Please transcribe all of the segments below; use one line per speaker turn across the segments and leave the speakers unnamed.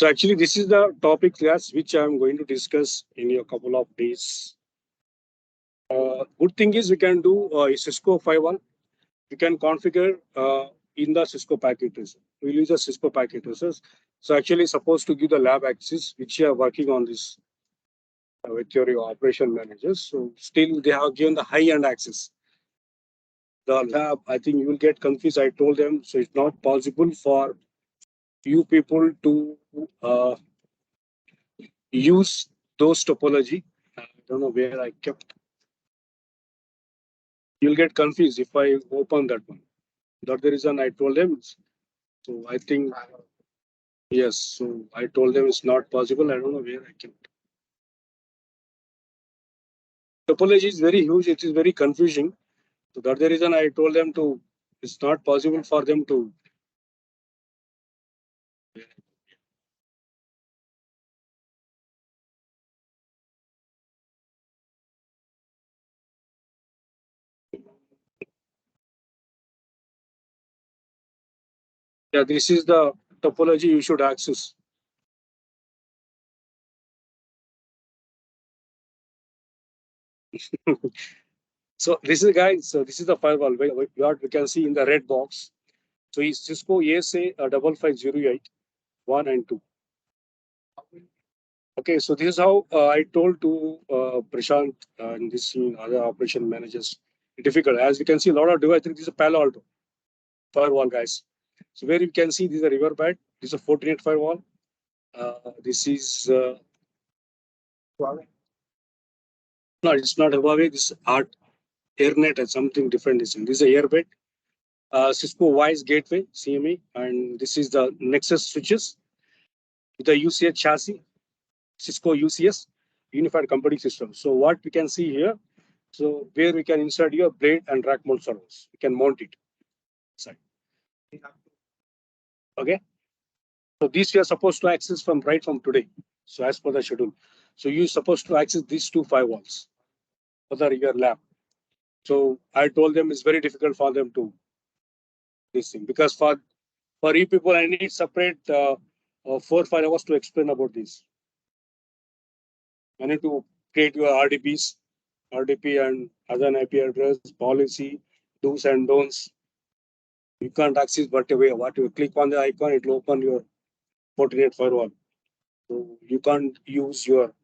So actually, this is the topic class which I'm going to discuss in a couple of days. Good thing is we can do a CISCO 5.1. We can configure in the CISCO packet tracer. We'll use a CISCO packet tracers. So actually supposed to give the lab access, which you are working on this with your operation managers. So still they have given the high-end access. The lab, I think you will get confused. I told them, so it's not possible for you people to use those topology. I don't know where I kept. You'll get confused if I open that one. That's the reason I told them. So I think, yes, so I told them it's not possible. I don't know where I kept. Topology is very huge. It is very confusing. So that's the reason I told them to, it's not possible for them to. Yeah, this is the topology you should access. So this is guys. So this is the firewall. What we can see in the red box. So it's Cisco ESA 5508 1 and 2. Okay, so this is how I told to Prashant and this other operation managers. Difficult, as you can see, a lot of devices. This is a Palo Alto firewall, guys. So where you can see this is a Riverbed. This is a Fortinet firewall. This is no, it's not Huawei. This is AirNet and something different. This is a Airbed. Cisco Voice Gateway CME, and this is the Nexus switches with the UCS chassis. Cisco UCS Unified Computing System. So what we can see here. So where we can insert your blade and rack mount servers. We can mount it. Okay. So these we are supposed to access from right from today. So as per the schedule. So you're supposed to access these two firewalls for the your lab. So I told them it's very difficult for them to this thing because for you people I need separate 4-5 hours to explain about this. I need to create your RDPs, RDP and other IP address policy, do's and don'ts. You can't access whatever. What you click on the icon, it will open your Fortinet firewall. So you can't use your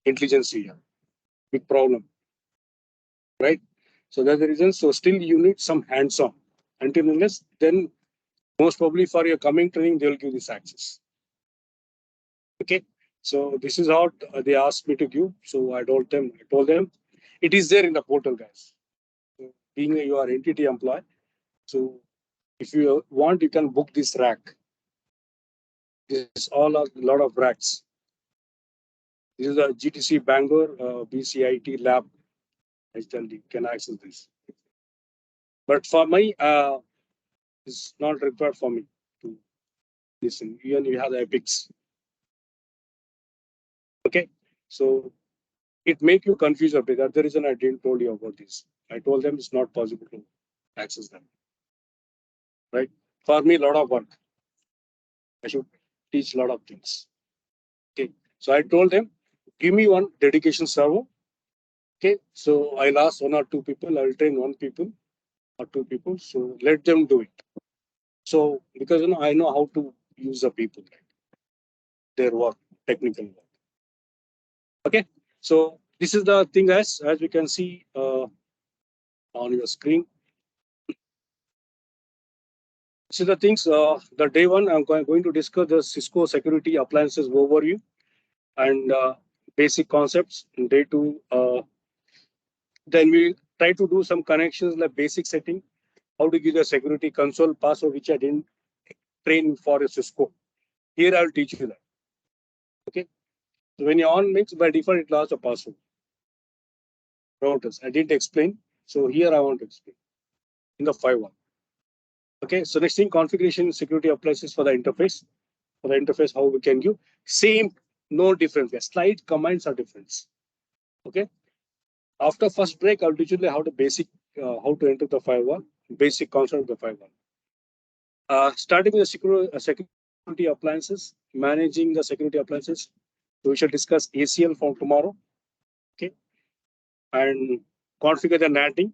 intelligence here. Big problem, right? So that's the reason. So still you need some hands-on. Until unless then most probably for your coming training they'll give this access. Okay. So this is how they asked me to give. So I told them it is there in the portal, guys. So being your entity employee. So if you want, you can book this rack. This is all a lot of racks. This is a GTC Bangalore BCIT lab. I tell you, can access this. But for me, it's not required for me to listen. Even you have the epics. Okay, so it make you confused a bit. That's the reason I didn't told you about this. I told them it's not possible to access them. Right? For me, a lot of work. I should teach a lot of things. Okay, so I told them, give me one dedication server. Okay, so I'll ask 1 or 2 people. I'll train 1 people or 2 people. So let them do it. So because I know how to use the people, right? Their work, technical work. Okay, so this is the thing, as we can see on your screen. This is the things. The day one, I'm going to discuss the Cisco security appliances overview and basic concepts. In day 2, then we try to do some connections like basic setting, how to give the security console password, which I didn't train for a Cisco. Here I'll teach you that. Okay. So when you're on mix, by default, it allows a password. Routers. I didn't explain. So here I want to explain in the 5.1. Okay. So next thing, configuration security appliances for the interface. For the interface, how we can give same, no difference. The slide commands are different. Okay. After first break, I'll teach you how to basic, how to enter the 5.1, basic concept of the 5.1. Starting with the security security appliances, managing the security appliances. So we shall discuss ACL for tomorrow. Okay. And configure the netting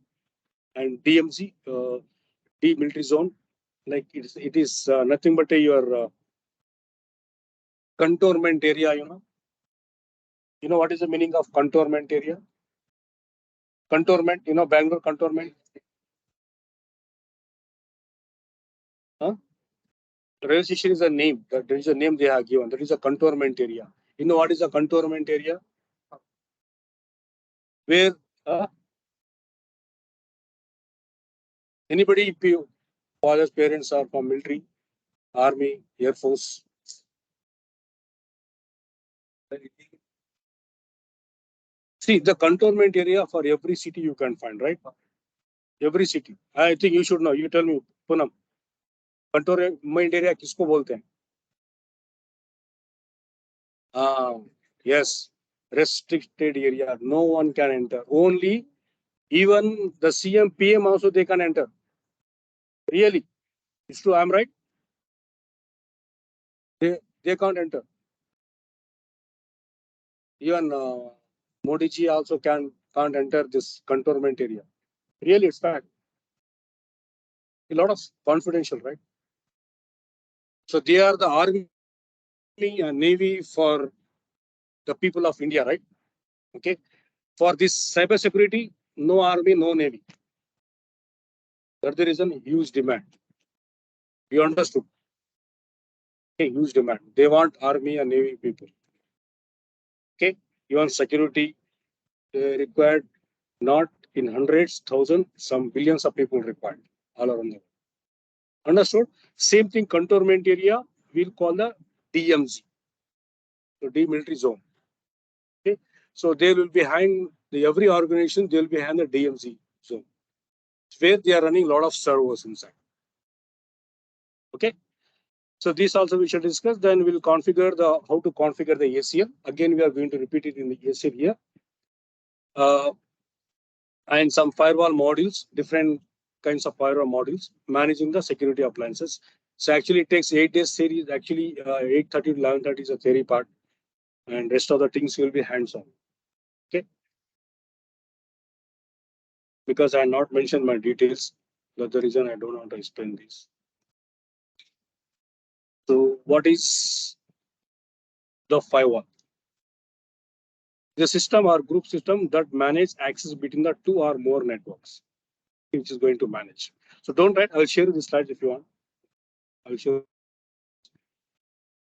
and DMZ, demilitary zone. Like it is nothing but your cantonment area, You know what is the meaning of cantonment area? Cantonment, Bangalore cantonment. Huh? Railway station is a name. There is a name they have given. That is a cantonment area. You know what is a cantonment area? Where anybody, if you father's parents are from military, army, air force. See, the cantonment area for every city you can find, right? Every city. I think you should know. You tell me, Punam. Cantonment area किसको बोलते हैं? Yes, restricted area. No one can enter. Only even the CM, PM also they can enter. Really, it's true. I'm right. They can't enter. Even Modi ji also can't enter this cantonment area. Really, it's fact. A lot of confidential, right? So they are the army and navy for the people of India, right? Okay. For this cyber security, no army, no navy. That's the reason huge demand. You understood? Okay, huge demand. They want army and navy people. Okay. Even security required not in hundreds, thousands, some billions of people required all around the world. Understood? Same thing, cantonment area, we'll call the DMZ, the demilitary zone. Okay. So they will be behind every organization, they will be behind the DMZ zone, where they are running a lot of servers inside. Okay. So this also we should discuss. Then we'll configure how to configure the ACL. Again, we are going to repeat it in the ACL here. And some firewall modules, different kinds of firewall modules, managing the security appliances. So actually it takes 8 days series. Actually 8:30 to 11:30 is a theory part, and rest of the things will be hands-on. Okay. Because I not mentioned my details, that's the reason I don't want to explain this. So what is the firewall? The system or group system that manage access between the two or more networks, which is going to manage. So don't write. I'll share you the slides if you want. I'll show.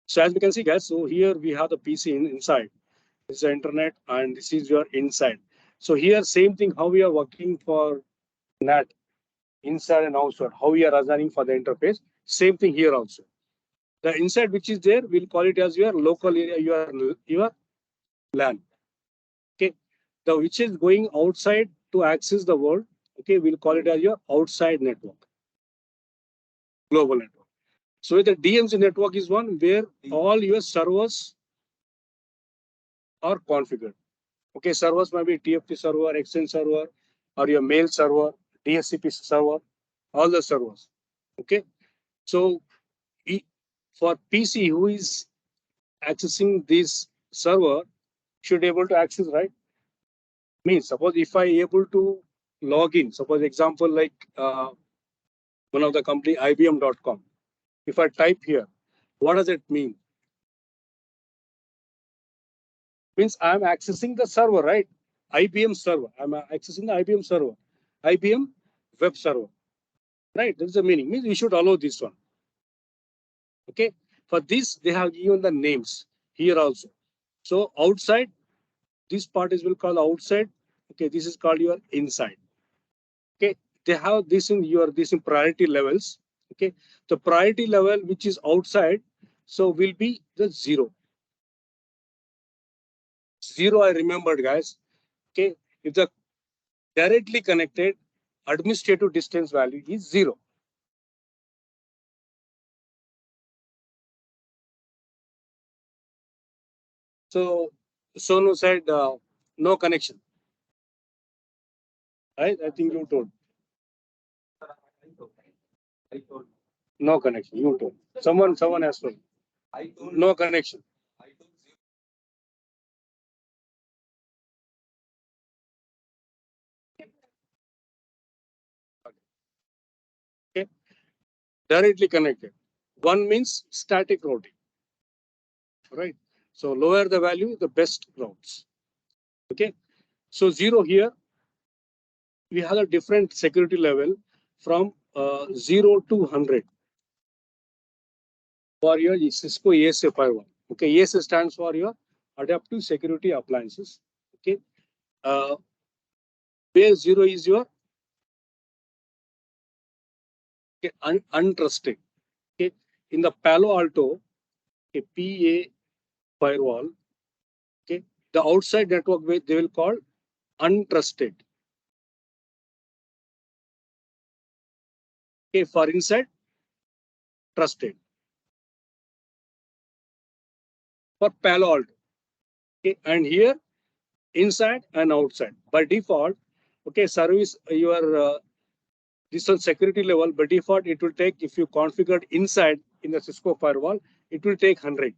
So as we can see, guys, so here we have the PC inside. This is the internet, and this is your inside. So here, same thing, how we are working for NAT, inside and outside, how we are assigning for the interface. Same thing here also. The inside which is there, we'll call it as your local area, your LAN. Okay. The which is going outside to access the world, okay, we'll call it as your outside network, global network. So the DMZ network is one where all your servers are configured. Okay, servers might be TFT server, Exchange server, or your mail server, DSCP server, all the servers. Okay, so for PC who is accessing this server should be able to access, right? Means suppose if I able to log in, suppose example like one of the company IBM.com. If I type here, what does it mean? Means I'm accessing the server, right? IBM server. I'm accessing the IBM server, IBM web server, right? That's the meaning. Means we should allow this one. Okay. For this, they have given the names here also. So outside, this part is will call outside. Okay, this is called your inside. Okay, they have this in priority levels. Okay, the priority level which is outside, so will be the 0. 0 I remembered, guys. Okay, if the directly connected administrative distance value is 0. So Sonu said no connection. Right? I think you told. No connection. You told. Someone has told. No connection. Okay. Directly connected. One means static routing. Right. So lower the value, the best routes. Okay. So 0 here, we have a different security level from 0 to 100 for your Cisco ASA firewall. Okay. ASA stands for your adaptive security appliances. Okay. Base 0 is your untrusted. Okay. In the Palo Alto, a PA firewall, okay, the outside network they will call untrusted. Okay, for inside, trusted. For Palo Alto. Okay, and here inside and outside. By default, okay, service your this one security level, by default, it will take, if you configured inside in the Cisco firewall, it will take 100.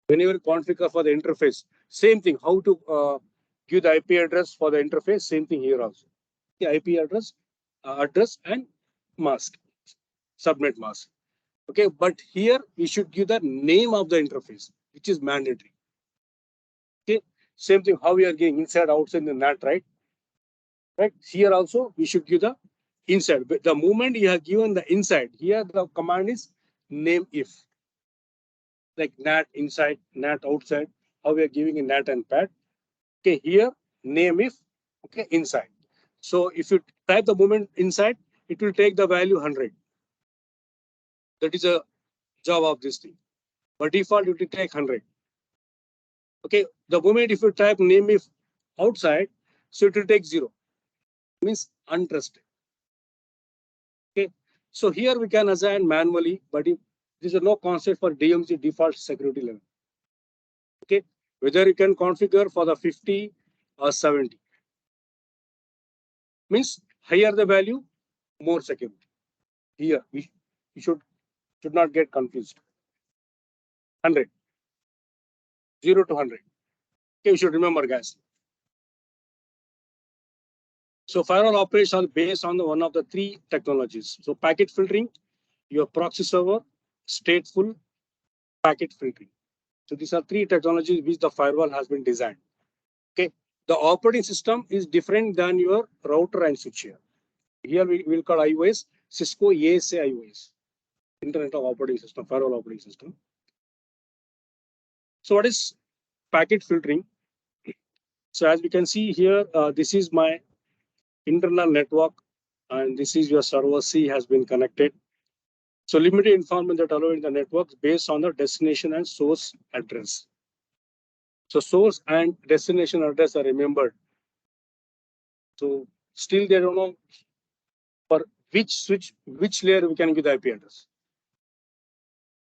Whenever you configure for the interface, same thing, how to give the IP address for the interface, same thing here also. The IP address and mask, subnet mask. Okay, but here we should give the name of the interface, which is mandatory. Okay, same thing, how we are giving inside, outside in the NAT, right? Right, here also we should give the inside. But the moment you have given the inside, here the command is name if. Like NAT inside, NAT outside, how we are giving in NAT and PAT. Okay, here name if, okay, inside. So if you type the moment inside, it will take the value 100. That is a job of this thing. By default, it will take 100. Okay, the moment if you type name if outside, so it will take 0. Means untrusted. Okay, so here we can assign manually, but if there is no concept for DMZ default security level. Okay, whether you can configure for the 50 or 70. Means higher the value, more security. Here we should not get confused. 100, 0 to 100. Okay, you should remember, guys. So firewall operations are based on one of the 3 technologies. So packet filtering, your proxy server, stateful packet filtering. So these are 3 technologies which the firewall has been designed. Okay, the operating system is different than your router and switch here. Here we will call iOS, Cisco ASA iOS, Internet of Operating System, firewall operating system. So what is packet filtering? So as we can see here, this is my internal network, and this is your server C has been connected. So limited information that allow in the networks based on the destination and source address. So source and destination address are remembered. So still they don't know for which switch, which layer we can give the IP address.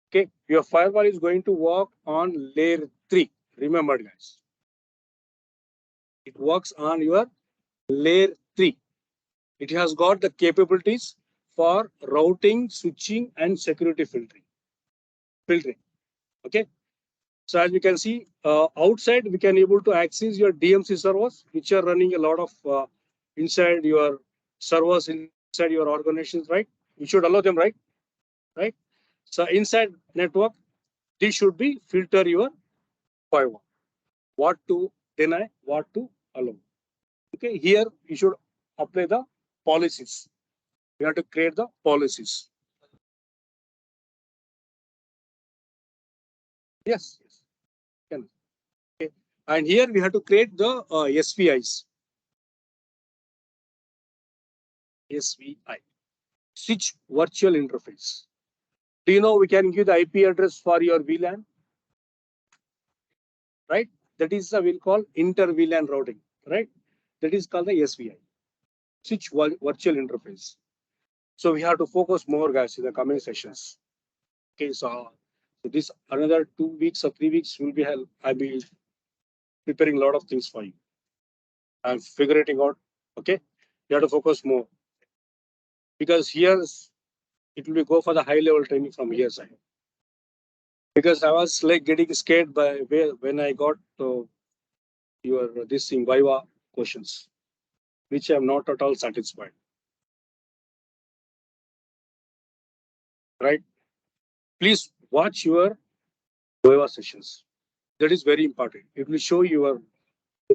Okay, your firewall is going to work on layer 3. Remember, guys, it works on your layer 3. It has got the capabilities for routing, switching, and security filtering. Okay. So as we can see, outside we can able to access your DMZ servers, which are running a lot of inside your servers inside your organizations, right? You should allow them, right? Right. So inside network, this should be filter your firewall. What to deny, what to allow. Okay. Here you should apply the policies. You have to create the policies. Yes. Yes. Okay. And here we have to create the SVIs. SVI, switch virtual interface. Do you know we can give the IP address for your VLAN? Right? That is we'll call inter VLAN routing. Right? That is called the SVI, switch virtual interface. So we have to focus more, guys, in the coming sessions. Okay, so this another 2 weeks or 3 weeks will be held. I'll be preparing a lot of things for you. I'm figuring out. Okay, you have to focus more. because here it will go for the high level training from here side. Because I was like getting scared by when I got your this thing Viva questions, which I'm not at all satisfied. Right? Please watch your Viva sessions. That is very important. It will show your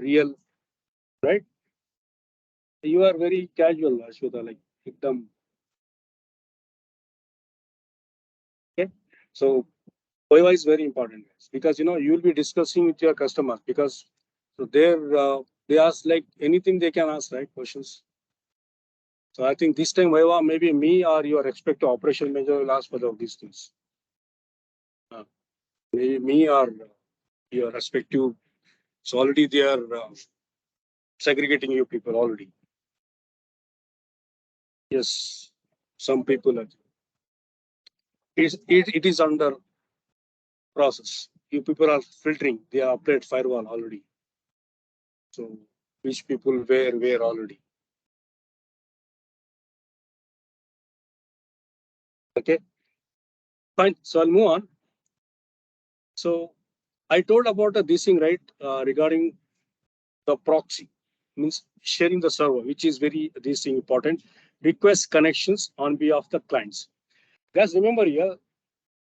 real, right? You are very casual, Ashwata, like ekdam. Okay. So Viva is very important, guys, because you will be discussing with your customers because so they ask like anything they can ask, right? Questions. So I think this time Viva, maybe me or your respective operation manager will ask for these things. Maybe me or your respective. So already they are segregating you people already. Yes, some people are. It is under process. You people are filtering. They are upgrade firewall already. So which people where already. Okay, fine. So I'll move on. So I told about this thing, right, regarding the proxy, means sharing the server, which is very this thing important. Request connections on behalf of the clients. Guys, remember here.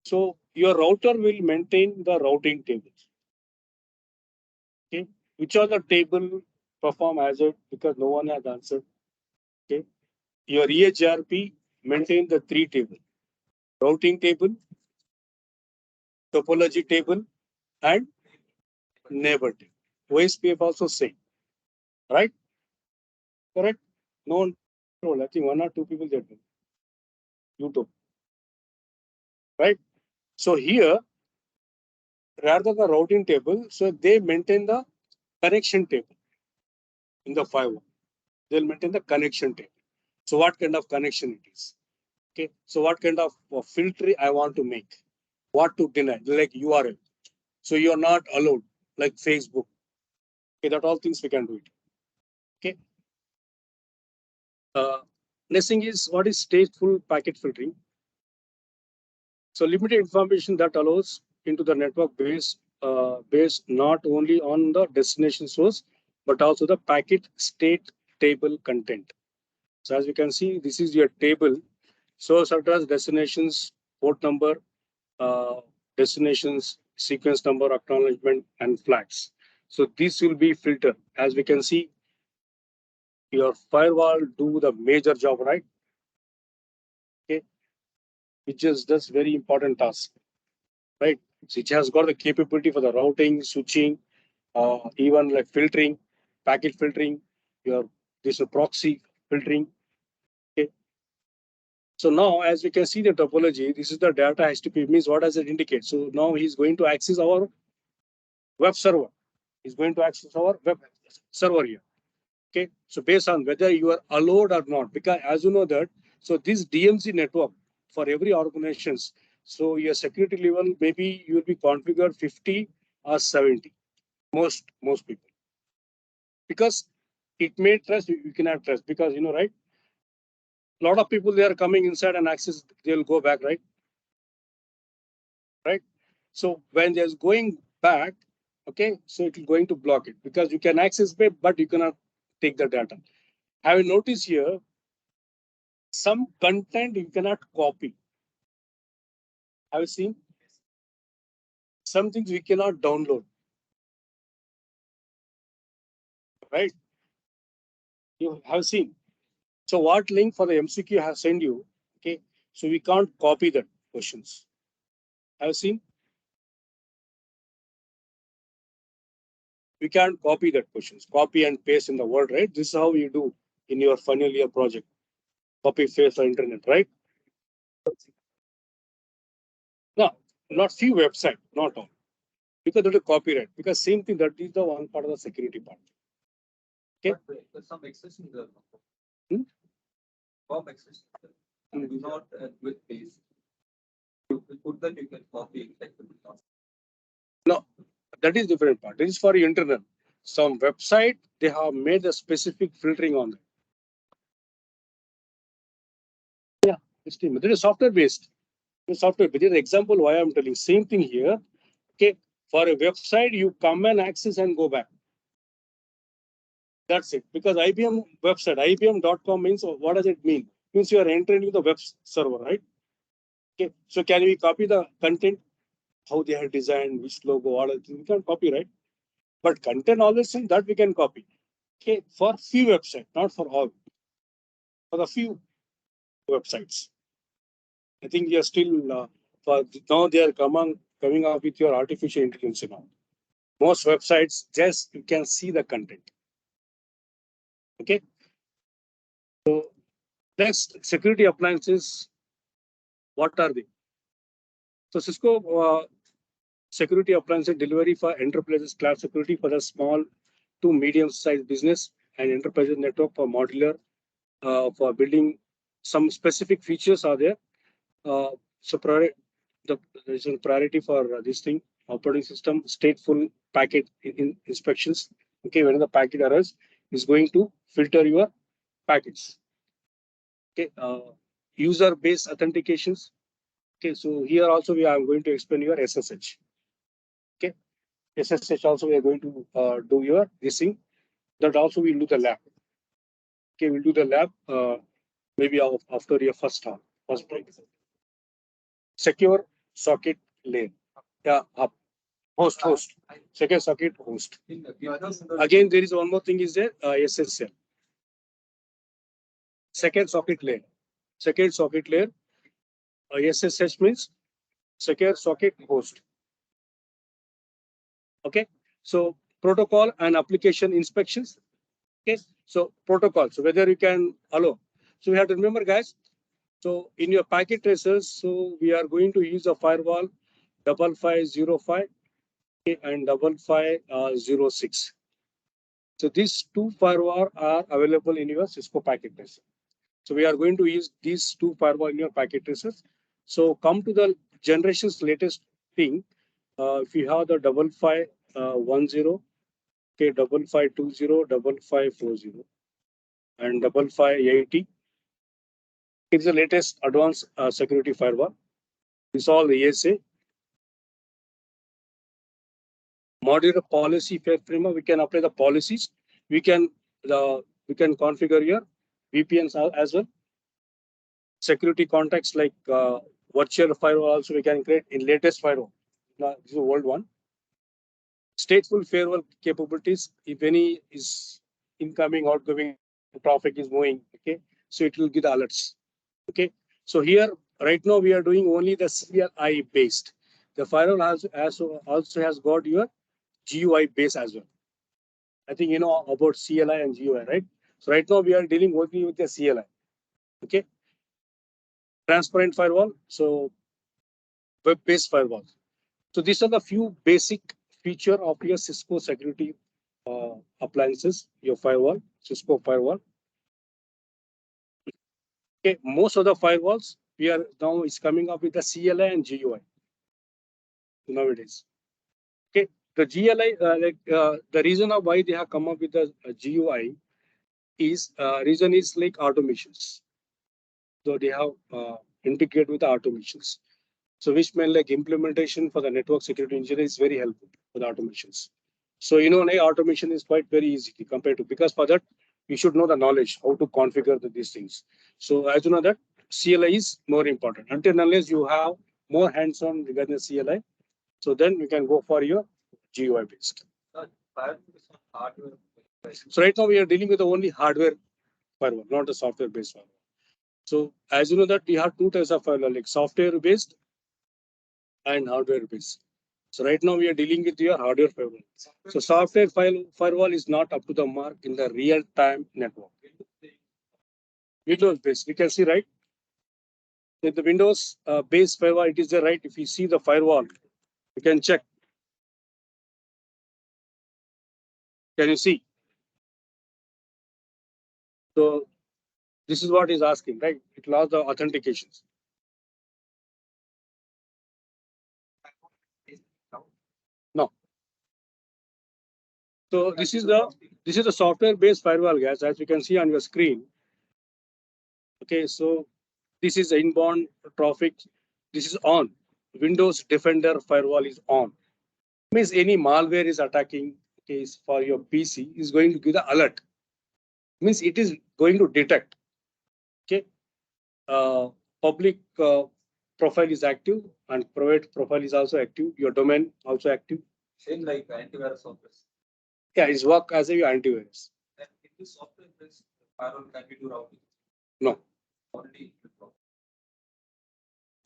So your router will maintain the routing tables. Okay, which are the table perform as it because no one has answered. Okay, your EHRP maintain the three table: routing table, topology table, and neighbor table. OSPF also same, right? Correct? No one told. I think one or two people did. YouTube, right? So here, rather than the routing table, so they maintain the connection table in the firewall. They'll maintain the connection table. So what kind of connection it is? Okay. So what kind of filter I want to make? What to deny? Like URL. So you're not allowed, like Facebook. Okay, that all things we can do it. Okay. Next thing is what is stateful packet filtering. So limited information that allows into the network based not only on the destination source, but also the packet state table content. So as you can see, this is your table, source address, destinations, port number, uh, destinations, sequence number, acknowledgement, and flags. So this will be filtered. As we can see, your firewall do the major job, right? Okay, which is just very important task, right? So it has got the capability for the routing, switching, even like filtering, packet filtering, your this proxy filtering. Okay. So now, as we can see the topology, this is the data HTTP means what does it indicate? So now he's going to access our web server. He's going to access our web server here. Okay. So based on whether you are allowed or not, because as you know that, so this DMZ network for every organizations, so your security level maybe you will be configured 50 or 70. Most people. Because it may trust, you cannot trust because right? A lot of people they are coming inside and access, they'll go back, right? Right. So when there's going back, okay, so it will going to block it because you can access it, but you cannot take the data. Have you noticed here some content you cannot copy? Have you seen some things we cannot download, right? You have seen. So what link for the MCQ has sent you? Okay, so we can't copy that questions. Have you seen? We can't copy that questions. Copy and paste in the word, right? This is how you do in your final year project. Copy paste the internet, right? No, not few website, not all. Because that is copyright. Because same thing, that is the one part of the security part. Okay.
There's some access in the
Hmm?
Bob access. And do not with paste. You put that you can copy like
No, that is different part. This is for internal. Some website they have made a specific filtering on that. HTML. That is software based. Software. This is the example why I'm telling. Same thing here. Okay. For a website, you come and access and go back. That's it. Because IBM website, IBM.com means what does it mean? Means you are entering the web server, right? Okay. So can we copy the content? How they are designed, which logo, all of we can copy, right? But content, all this thing that we can copy. Okay. For few websites, not for all. For the few websites. I think we are still for now they are coming up with your artificial intelligence now. Most websites just you can see the content. Okay. So next, security appliances. What are they? So Cisco security appliances delivery for enterprises, cloud security for the small to medium-sized business, and enterprise network for modular for building. Some specific features are there. So there is a priority for this thing. Operating system stateful packet inspections. Okay, when the packet arrives, is going to filter your packets. Okay, user-based authentications. Okay, so here also we are going to explain your SSH. Okay, SSH also we are going to do your this thing. That also we'll do the lab. Okay, we'll do the lab maybe after your first break. Secure socket layer. Yeah, host. Secure socket host. Again, there is one more thing is there SSL. Second socket layer. SSH means secure socket host. Okay, so protocol and application inspections. Okay, so protocol. So whether you can allow. So we have to remember, guys. So in your packet tracers, so we are going to use a firewall 5505 and 5506. So these two firewall are available in your Cisco packet tracer. So we are going to use these two firewall in your packet tracers. So come to the generation's latest thing. If you have the 5510, okay, 5520, 5540, and 5580. It's the latest advanced security firewall. It's all ASA. Modular policy framework. We can apply the policies. We can configure your VPNs as well. Security contacts like virtual firewall also we can create in latest firewall. This is the old one. Stateful firewall capabilities. If any is incoming, outgoing traffic is moving, okay, so it will give the alerts. Okay, so here right now we are doing only the CLI based. The firewall also has got your GUI base as well. I think you know about CLI and GUI, right? So right now we are dealing only with the CLI. Okay, transparent firewall. So web-based firewall. So these are the few basic feature of your Cisco security appliances, your firewall, Cisco firewall. Okay, most of the firewalls we are now is coming up with the CLI and GUI nowadays. Okay, the GLI the reason of why they have come up with the GUI is reason is like automations. So they have integrated with the automations. So which meant like implementation for the network security engineer is very helpful for the automations. So you know, automation is quite very easy compared to, because for that you should know the knowledge how to configure these things. So as you know that CLI is more important. Until unless you have more hands-on regarding the CLI, so then you can go for your GUI based. So right now we are dealing with the only hardware firewall, not the software based firewall. So as you know that we have two types of firewall, like software based and hardware based. So right now we are dealing with your hardware firewall. So software firewall is not up to the mark in the real time network. Windows based, we can see, right? In the Windows based firewall, it is the right. If you see the firewall, you can check. Can you see? So this is what is asking, right? It allows the authentications. No. So this is the software based firewall, guys, as you can see on your screen. Okay, so This is inbound traffic. This is on. Windows Defender firewall is on. Means any malware is attacking case for your PC is going to give the alert. Means it is going to detect. Okay. Public profile is active and private profile is also active. Your domain also active.
Same like antivirus software.
Yeah, it's work as a antivirus.
And in this software, this firewall can be do routing.
No,
Only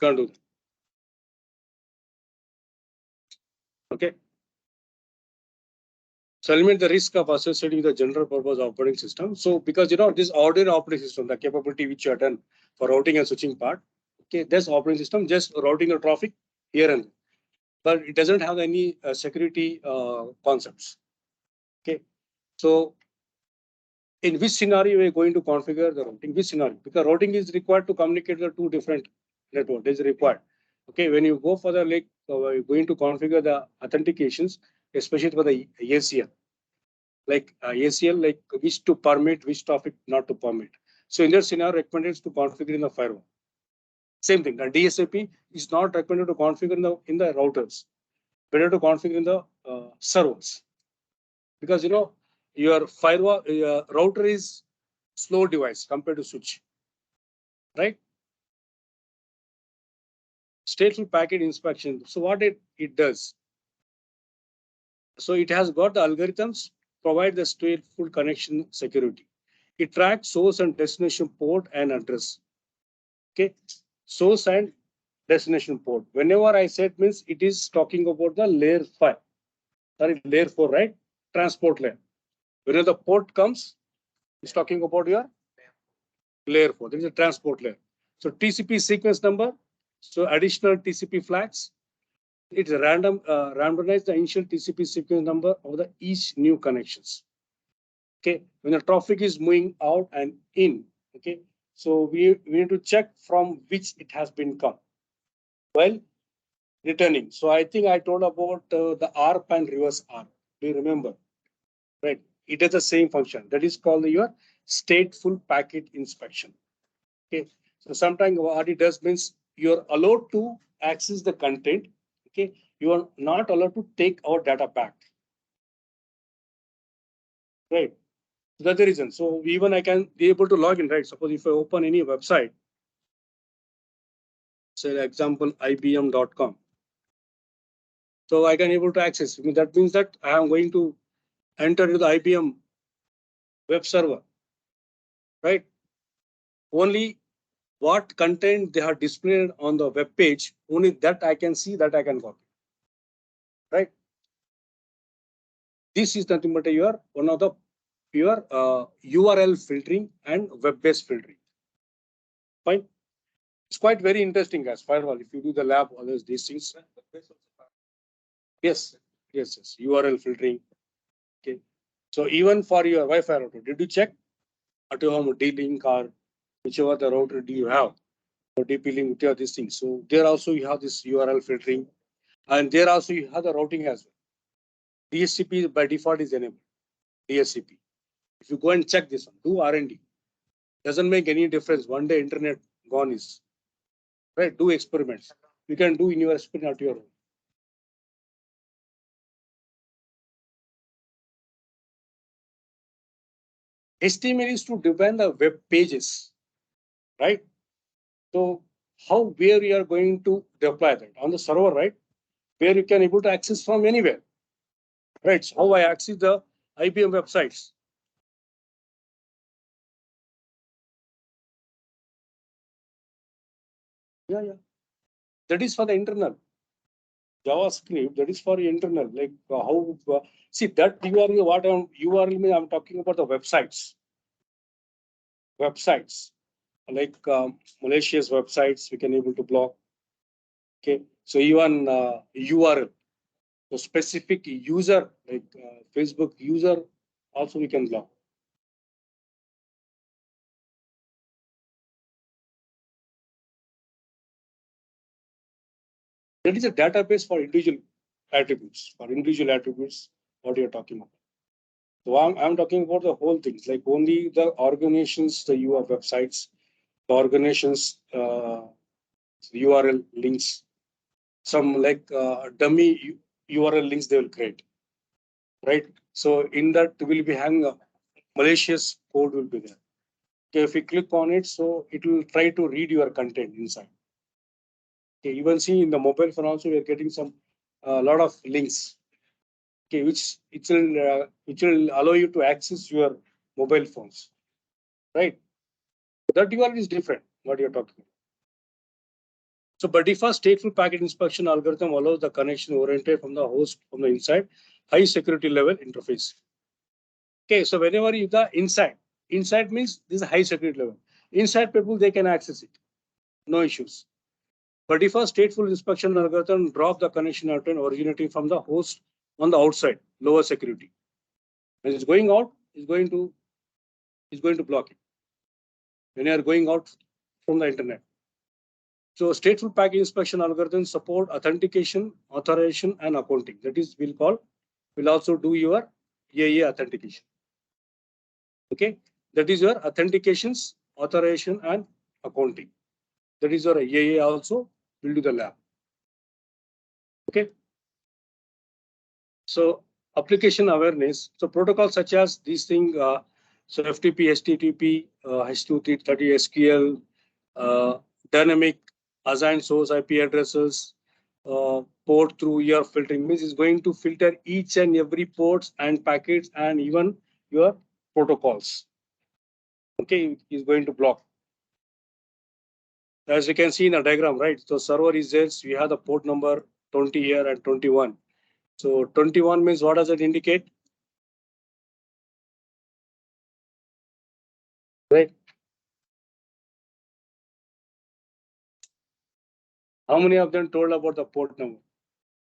can't do that. Okay. So eliminate the risk of associating with the general purpose operating system. So because this ordinary operating system, the capability which you have done for routing and switching part, okay, this operating system just routing the traffic here and there, but it doesn't have any security concepts. Okay, so in which scenario we are going to configure the routing? Which scenario? Because routing is required to communicate the two different networks. Is required. Okay, when you go for the you're going to configure the authentications, especially for the ACL, like ACL, like which to permit, which traffic not to permit. So in that scenario, recommended to configure in the firewall. Same thing. The DSAP is not recommended to configure in the routers. Better to configure in the servers, because your firewall router is slow device compared to switch, right? Stateful packet inspection. So what it does? So it has got the algorithms provide the stateful connection security. It tracks source and destination port and address. Okay, source and destination port. Whenever I said means it is talking about the layer 5, sorry, layer 4, right? Transport layer. Whenever the port comes, it's talking about your layer 4. There is a transport layer. So TCP sequence number. So additional TCP flags. It's a randomize the initial TCP sequence number of the each new connections. Okay, when the traffic is moving out and in. Okay, so we need to check from which it has been come. Well, returning. So I think I told about the ARP and reverse ARP. Do you remember? Right. It has the same function. That is called your stateful packet inspection. Okay. So sometimes what it does means you're allowed to access the content. Okay. You are not allowed to take our data back. Right. So that's the reason. So even I can be able to log in, right? Suppose if I open any website, say example ibm.com. So I can able to access. I mean, that means that I am going to enter into the IBM web server, right? Only what content they have displayed on the web page, only that I can see, that I can copy, right? This is nothing but your one of the pure URL filtering and web-based filtering. Fine. It's quite very interesting as firewall. If you do the lab, all these things. Yes, yes, yes. URL filtering. Okay. So even for your Wi-Fi router, did you check at your home D-Link or whichever the router do you have? Or DP link, with these things. So there also you have this URL filtering, and there also you have the routing as well. DSCP by default is enabled. DSCP. If you go and check this one, do R&D. Doesn't make any difference. One day internet gone is right. Do experiments. You can do in your experiment at your own. HTML is to define the web pages, right? So where we are going to deploy that on the server, right? Where you can able to access from anywhere, right? So how I access the IBM websites. Yeah. That is for the internal JavaScript. That is for internal. Like how see that URL. What URL means? I'm talking about the websites. Websites like malicious websites we can able to block. Okay, so even URL, the specific user like Facebook user also we can block. That is a database for individual attributes. For individual attributes, what you're talking about. So I'm talking about the whole things, like only the organizations, the UR websites, organizations URL links, some like dummy URL links they will create, right? So in that will be having a malicious code will be there. Okay, if you click on it, so it will try to read your content inside. Okay, even see in the mobile phone also we are getting some lot of links. Okay, which it will allow you to access your mobile phones, right? That URL is different. What you're talking about. So, by default, stateful packet inspection algorithm allows the connection oriented from the host from the inside high security level interface. Okay, so whenever you the inside means this is a high security level. Inside people they can access it, no issues. But default stateful inspection algorithm drop the connection pattern originating from the host on the outside, lower security. When it's going out, it's going to block it. When you are going out from the internet. So stateful packet inspection algorithms support authentication, authorization, and accounting. That is, we'll also do your AA authentication. Okay, that is your authentications, authorization, and accounting. That is your AA also will do the lab. Okay. So application awareness. So protocols such as these things, so FTP, HTTP, H230 SQL, dynamic assigned source IP addresses, port through your filtering means is going to filter each and every ports and packets and even your protocols. Okay, is going to block. As you can see in the diagram, right? So server is there. We have the port number 20 here and 21. So 21 means what does it indicate? Right. How many of them told about the port number?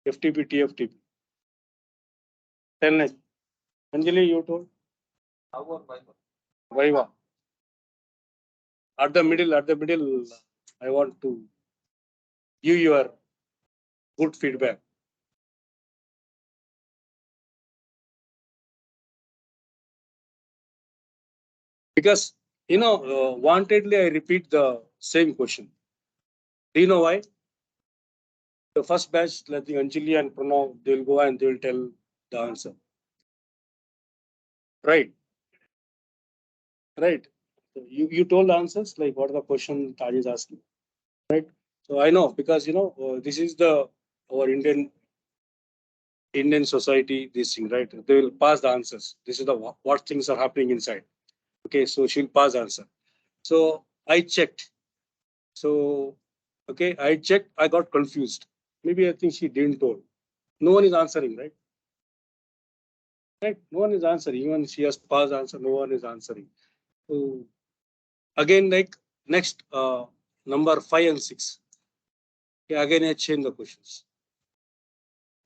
FTP, TFTP. 10. Anjali, you told?
How about Viva?
Viva. At the middle, I want to give your good feedback. Because, wantedly I repeat the same question. Do you know why? The first batch, like the Anjali and Pranav, they'll go and they'll tell the answer. Right. Right. So you told the answers, like what the question Taj is asking. Right. So I know because this is our Indian society, this thing, right? They will pass the answers. This is the what things are happening inside. Okay, so she'll pass the answer. So I checked. So okay, I checked. I got confused. Maybe I think she didn't told. No one is answering, right? Right? No one is answering. Even she has passed answer. No one is answering. So again, like next number 5 and 6. Okay, again I change the questions.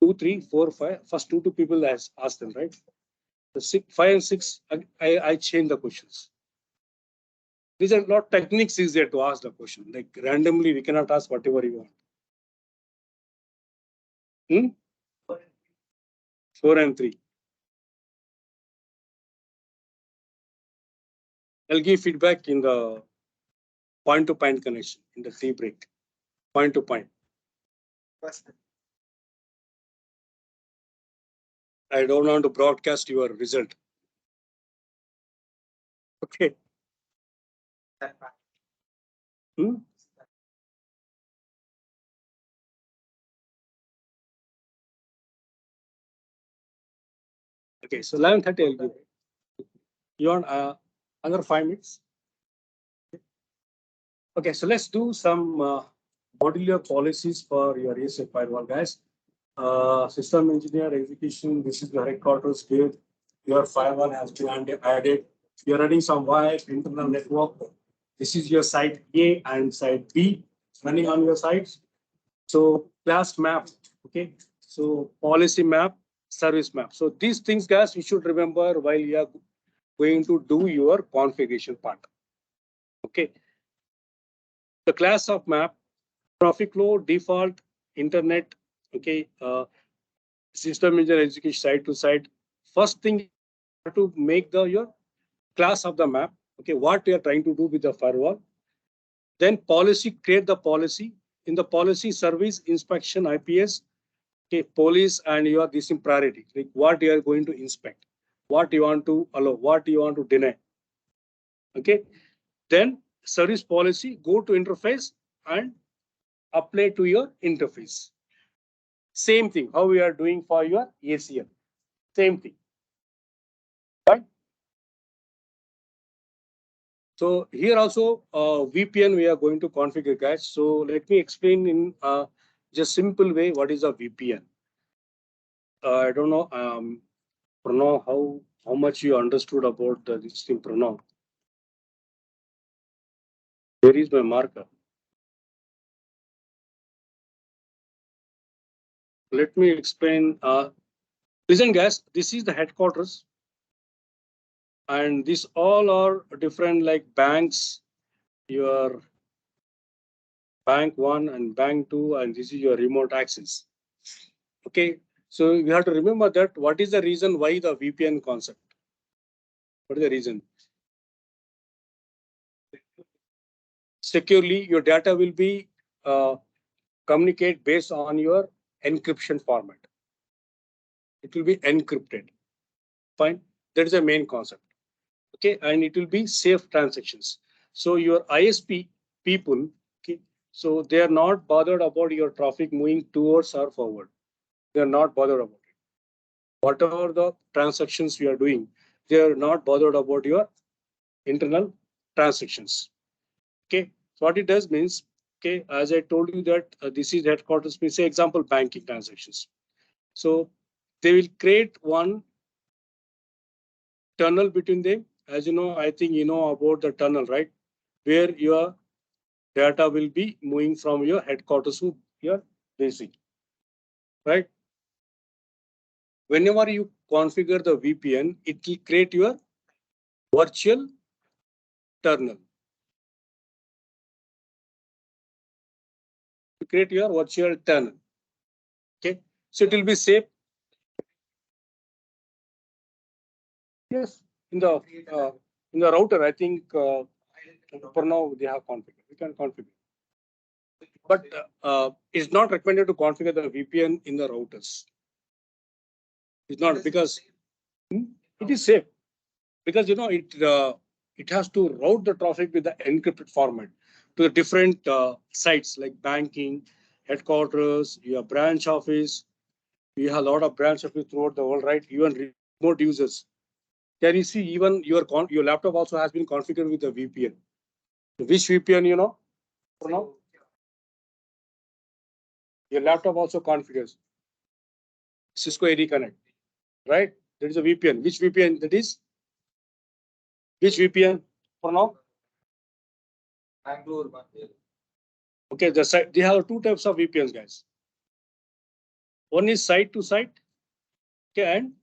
2, 3, 4, 5. First two people has asked them, right? The 5 and 6, I change the questions. These are not techniques is there to ask the question. Like randomly, we cannot ask whatever you want. 4 and 3. I'll give feedback in the point-to-point connection in the tea break. Point-to-point. I don't want to broadcast your result. Okay. Okay, so 11:30 I'll give. You want another 5 minutes? Okay, so let's do some modular policies for your ASA firewall, guys. System engineer execution, this is the headquarters here. Your firewall has been added. You're running some wire, internal network. This is your site A and site B running on your sites. So class map, okay. So policy map, service map. So these things, guys, you should remember while you are going to do your configuration part. Okay. The class of map, traffic flow, default, internet, okay, system engineer execution side to side. First thing to make your class of the map. Okay, what you are trying to do with the firewall. Then policy, create the policy. In the policy, service, inspection, IPS, okay, police, and you are this in priority, like what you are going to inspect, what you want to allow, what you want to deny. Okay. Then service policy, go to interface and apply to your interface. Same thing, how we are doing for your ACL. Same thing. Right? So here also VPN we are going to configure, guys. So let me explain in just simple way what is a VPN. I don't know, Pranav, how much you understood about this thing, Pranav. Where is my marker? Let me explain. Listen, guys, this is the headquarters, and these all are different, like banks, your bank one and bank two, and this is your remote access. Okay, so you have to remember that what is the reason why the VPN concept? What is the reason? Securely, your data will be communicate based on your encryption format. It will be encrypted. Fine. That is the main concept. Okay, and it will be safe transactions. So your ISP people, okay, so they are not bothered about your traffic moving towards or forward. They are not bothered about it. Whatever the transactions you are doing, they are not bothered about your internal transactions. Okay, so what it does means, okay, as I told you that this is headquarters, means say example banking transactions. So they will create one tunnel between them. As you know, I think you know about the tunnel, right? Where your data will be moving from your headquarters to your basic, right? Whenever you configure the VPN, it will create your virtual tunnel. To create your virtual tunnel. Okay, so it will be safe. Yes, in the router, I think for now they have configured. We can configure, but it's not recommended to configure the VPN in the routers. It's not because it is safe, because you know it has to route the traffic with the encrypted format to the different sites like banking, headquarters, your branch office. We have a lot of branch office throughout the world, right? Even remote users. Can you see even your laptop also has been configured with the VPN? Which VPN, you know? For now, your laptop also configures Cisco AD Connect, right? That is a VPN. Which VPN that is? Which VPN for now?
Bangalore one.
Okay, the site, they have two types of VPNs, guys. One is site to site, okay, and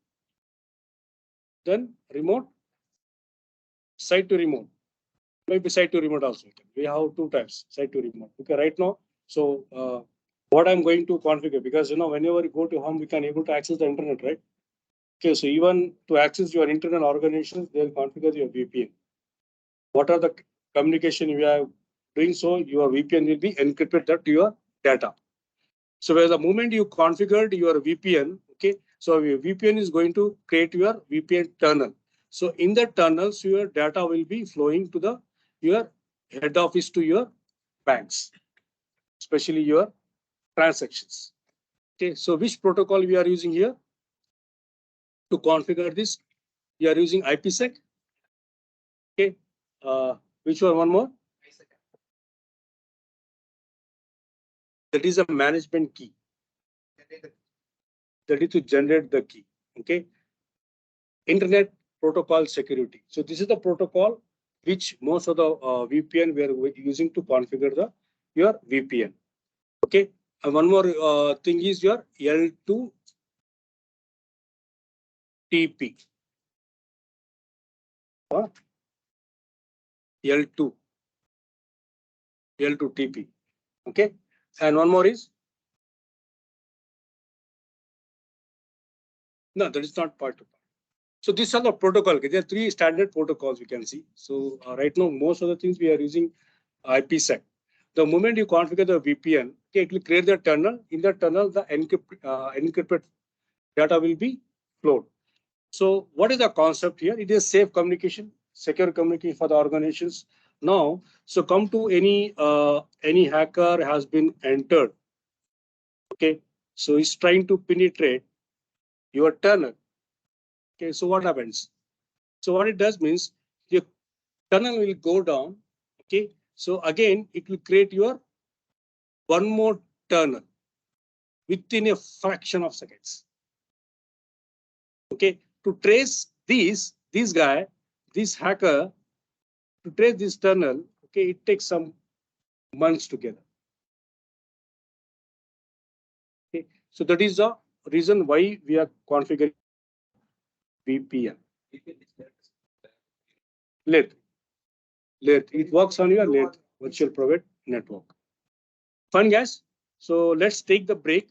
then remote, site to remote. Maybe site to remote also. We have two types, site to remote. Okay, right now. So what I'm going to configure, because you know whenever you go to home, we can able to access the internet, right? Okay, so even to access your internal organizations, they'll configure your VPN. What are the communication you are doing? So your VPN will be encrypted to your data. So where the moment you configured your VPN, okay, so your VPN is going to create your VPN tunnel. So in the tunnels, your data will be flowing to the your head office to your banks, especially your transactions. Okay, so which protocol we are using here to configure this? We are using IPsec. Okay, which one more? That is a management key. That is to generate the key. Okay, internet protocol security. So this is the protocol which most of the VPN we are using to configure the your VPN. Okay, and one more thing is your L2 TP. L2 TP. Okay, and one more is no, that is not part of. So these are the protocol. There are three standard protocols we can see. So right now, most of the things we are using IPsec. The moment you configure the VPN, okay, it will create the tunnel. In the tunnel, the encrypted data will be flowed. So what is the concept here? It is safe communication, secure communication for the organizations. Now, so come to any hacker has been entered. Okay, so he's trying to penetrate your tunnel. Okay, so what happens? So what it does means your tunnel will go down. Okay, so again it will create your one more tunnel within a fraction of seconds. Okay, to trace this hacker, to trace this tunnel, okay, it takes some months together. Okay, so that is the reason why we are configuring VPN. Let it works on your let virtual private network. Fun, guys. So let's take the break.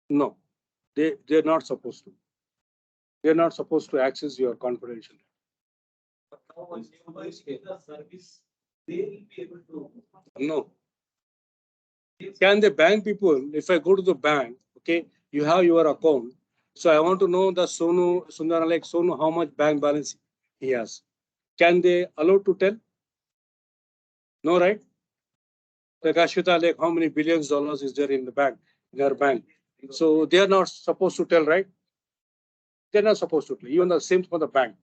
No, they're not supposed to. They're not supposed to access your confidential.
But now once you buy the service, they will be able to.
No. Can the bank people, if I go to the bank, okay, you have your account. So I want to know the Sundara like Sonu, how much bank balance he has. Can they allow to tell? No, right? Like Ashwita, like how many billions dollars is there in the bank, in their bank? So they are not supposed to tell, right? They're not supposed to tell. Even the same for the bank.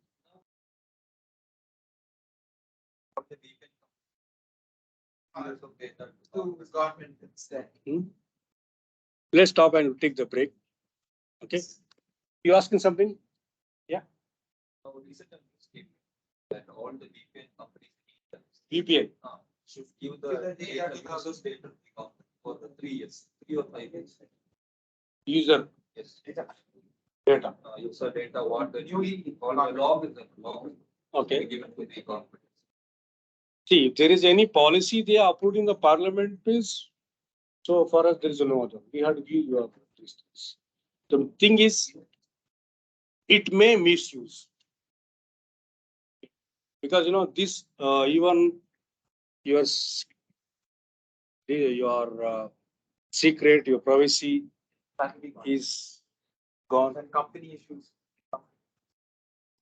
Let's stop and take the break. Okay. You asking something? Yeah.
Now, recent statement that all the VPN companies
VPN.
Should give the user data for the 3 years, 3 or 5 years.
User
Yes.
data.
User data, what the new all the log is the log.
Okay.
Given to the government.
See, if there is any policy they are approved in the parliament, is so for us there is no other. We have to give you these things. The thing is, it may misuse because this even your secret, your privacy is gone.
And company issues.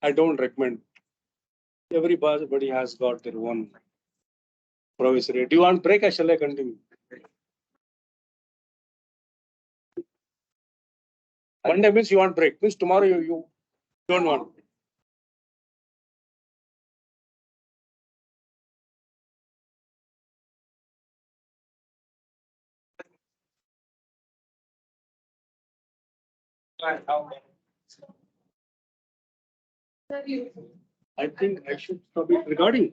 I don't recommend. Everybody has got their own privacy rate. Do you want break or shall I continue? Monday means you want break. Means tomorrow you don't want. I think I should stop it regarding.